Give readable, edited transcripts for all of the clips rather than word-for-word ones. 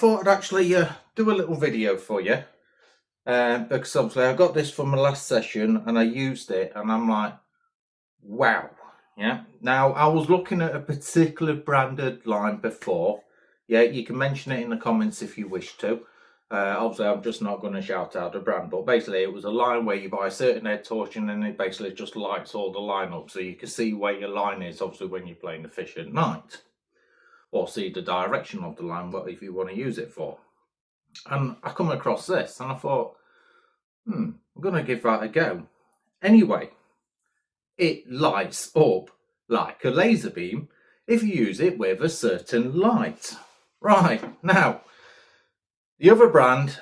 thought I'd actually do a little video for you because obviously I got this from my last session and I used it and I'm like, wow. Yeah. Now I was looking at a particular branded line before. Yeah, you can mention it in the comments if you wish to. Obviously, I'm just not going to shout out the brand, but basically it was a line where you buy a certain head torch and then it basically just lights all the line up so you can see where your line is, obviously, when you're playing the fish at night. Or see the direction of the line, what if you want to use it for. And I come across this and I thought, I'm going to give that a go. Anyway, it lights up like a laser beam if you use it with a certain light. Right, now, the other brand,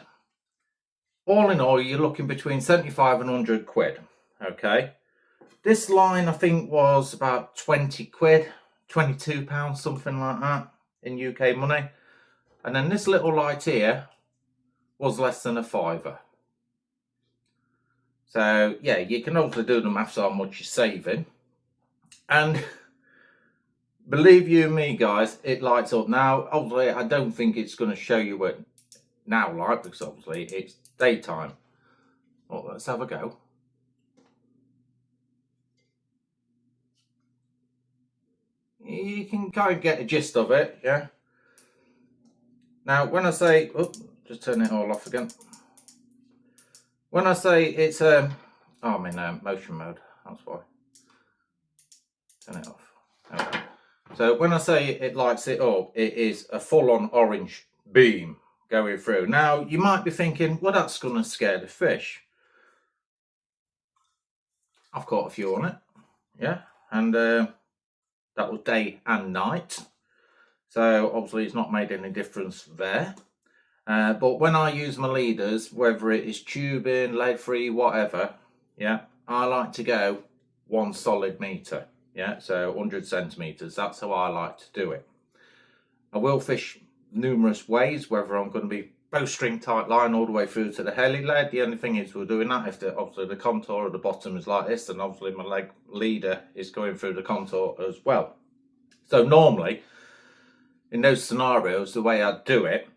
all in all, you're looking between 75 and 100 quid, okay? This line, I think, was about 20 quid, £22, something like that, in UK money. And then this little light here was less than a fiver. So, yeah, you can also do the maths on how much you're saving. And believe you me, guys, it lights up. Now, obviously, I don't think it's going to show you what now light, because obviously it's daytime. Well, let's have a go. You can kind of get a gist of it, yeah. Now, when I say, just turn it all off again. When I say it's I'm in motion mode, that's why. Turn it off. Okay. So when I say it lights it up, it is a full-on orange beam going through. Now, you might be thinking, well, that's going to scare the fish. I've caught a few on it, yeah, and that was day and night. So obviously it's not made any difference there. But when I use my leaders, whether it is tubing, lead-free, whatever, yeah, I like to go 1 solid meter. Yeah, so 100 centimeters. That's how I like to do it. I will fish numerous ways, whether I'm going to be bowstring tight line all the way through to the heli lead. The only thing is we're doing that if obviously the contour of the bottom is like this, and obviously my leg leader is going through the contour as well. So normally, in those scenarios, the way I'd do it,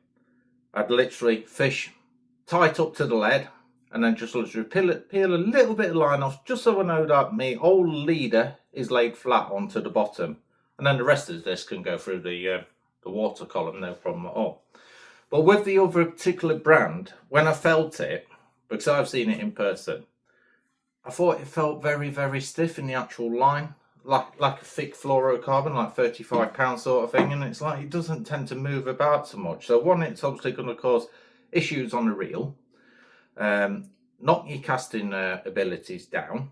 I'd literally fish tight up to the lead and then just literally peel a little bit of line off, just so I know that my old leader is laid flat onto the bottom, and then the rest of this can go through the water column, no problem at all. But with the other particular brand, when I felt it, because I've seen it in person, I thought it felt very, very stiff in the actual line, like a thick fluorocarbon, like 35 pound sort of thing, and it's like it doesn't tend to move about so much. So one, it's obviously going to cause issues on the reel, knock your casting abilities down.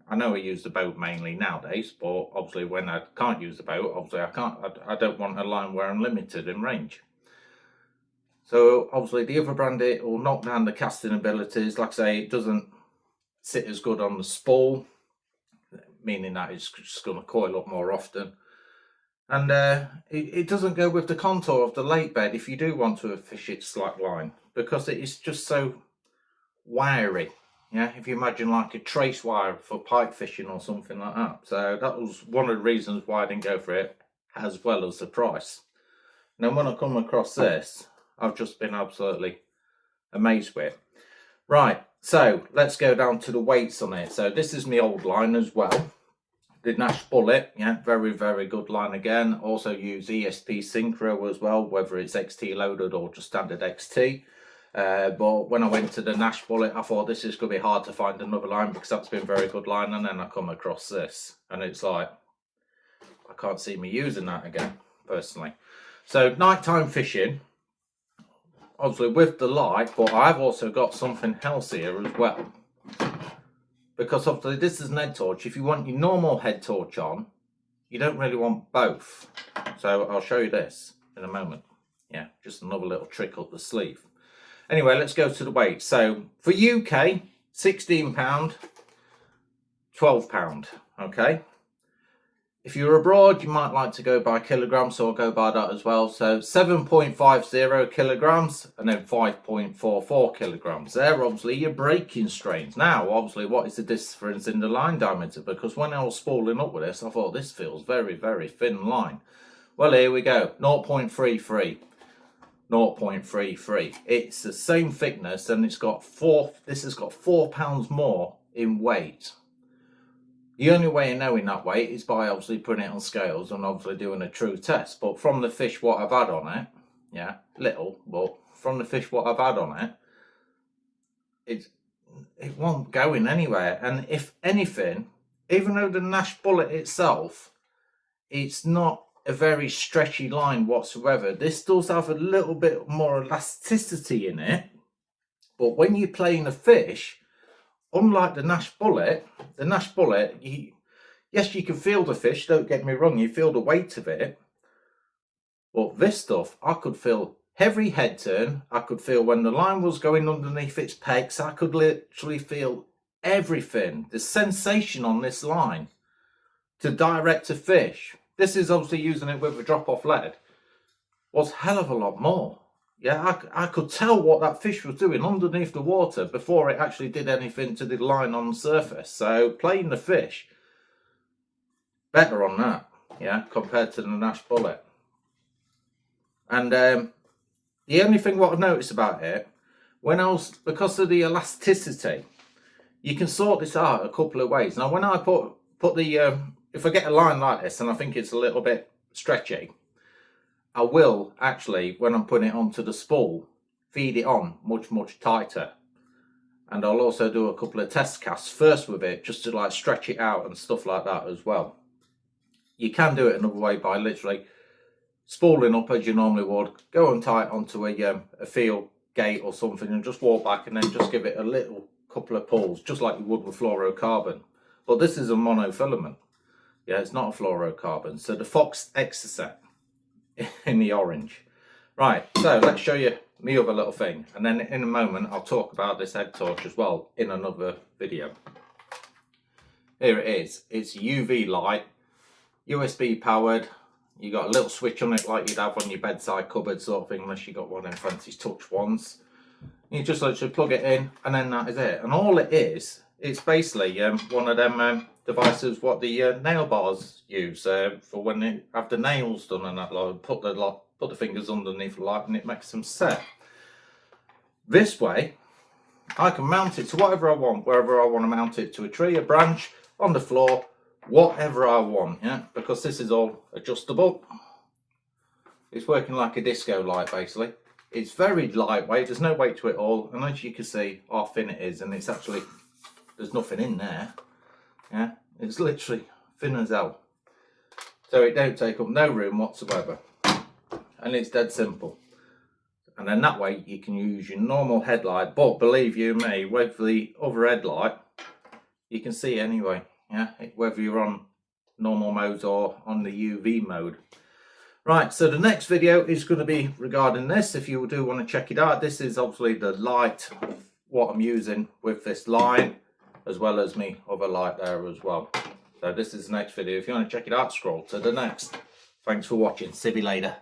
I know I use the boat mainly nowadays, but obviously when I can't use the boat, obviously I don't want a line where I'm limited in range. So obviously the other brand, it will knock down the casting abilities. Like I say, it doesn't sit as good on the spool, meaning that it's just going to coil up more often. And it doesn't go with the contour of the lake bed if you do want to fish it slack line, because it is just so wiry. Yeah, if you imagine like a trace wire for pike fishing or something like that. So that was one of the reasons why I didn't go for it, as well as the price. Now when I come across this, I've just been absolutely amazed with it. Right, so let's go down to the weights on it. So this is my old line as well. The Nash Bullet, yeah, very, very good line again. Also use ESP Synchro as well, whether it's XT loaded or just standard XT. But when I went to the Nash Bullet, I thought this is going to be hard to find another line, because that's been very good line. And then I come across this and it's like, I can't see me using that again, personally. So nighttime fishing, obviously with the light, but I've also got something else here as well. Because obviously this is an head torch. If you want your normal head torch on, you don't really want both. So I'll show you this in a moment. Yeah, just another little trick up the sleeve. Anyway, let's go to the weight. So for UK, £16, £12, okay? If you're abroad, you might like to go by kilograms, so I'll go by that as well. So 7.50 kilograms and then 5.44 kilograms. They're obviously your breaking strains. Now, obviously, what is the difference in the line diameter? Because when I was spooling up with this, I thought this feels very, very thin line. Well, here we go, 0.33. 0.33. It's the same thickness, and it's got this has got 4 pounds more in weight. The only way of knowing that weight is by obviously putting it on scales and obviously doing a true test. But from the fish what I've had on it, yeah, little, but from the fish what I've had on it, it won't go in anywhere. And if anything, even though the Nash bullet itself, it's not a very stretchy line whatsoever. This does have a little bit more elasticity in it, but when you're playing a fish, unlike the Nash bullet, yes, you can feel the fish, don't get me wrong, you feel the weight of it, but this stuff, I could feel every head turn, I could feel when the line was going underneath its pegs, I could literally feel everything, the sensation on this line to direct a fish. This is obviously using it with a drop-off lead, was a hell of a lot more. Yeah, I could tell what that fish was doing underneath the water before it actually did anything to the line on the surface. So playing the fish, better on that, yeah, compared to the Nash bullet. And the only thing what I've noticed about it, because of the elasticity, you can sort this out a couple of ways. Now, when I put the, if I get a line like this and I think it's a little bit stretchy, I will actually, when I'm putting it onto the spool, feed it on much tighter. And I'll also do a couple of test casts first with it, just to like stretch it out and stuff like that as well. You can do it another way by literally spooling up as you normally would, go on tight onto a field gate or something and just walk back and then just give it a little couple of pulls, just like you would with fluorocarbon. But this is a monofilament. Yeah, it's not a fluorocarbon. So the Fox exocet in the orange. Right, so let's show you the other little thing, and then in a moment I'll talk about this head torch as well in another video. Here it is. It's UV light, USB powered. You got a little switch on it like you'd have on your bedside cupboard sort of thing, unless you got one of them fancy touch ones. You just literally plug it in and then that is it. And all it is, it's basically one of them devices what the nail bars use for when they have the nails done and that, like, put the fingers underneath the light and it makes them set. This way I can mount it to whatever I want, wherever I want to mount it, to a tree, a branch, on the floor, whatever I want, yeah, because this is all adjustable. It's working like a disco light basically. It's very lightweight, there's no weight to it all, and as you can see how thin it is, and it's actually, there's nothing in there, yeah, it's literally thin as hell. So it don't take up no room whatsoever, and it's dead simple. And then that way you can use your normal headlight, but believe you me, with the other headlight you can see anyway, yeah, whether you're on normal mode or on the UV mode. Right, so the next video is going to be regarding this, if you do want to check it out. This is obviously the light, what I'm using with this line, as well as me other light there as well. So this is the next video. If you want to check it out, scroll to the next. Thanks for watching. See you later.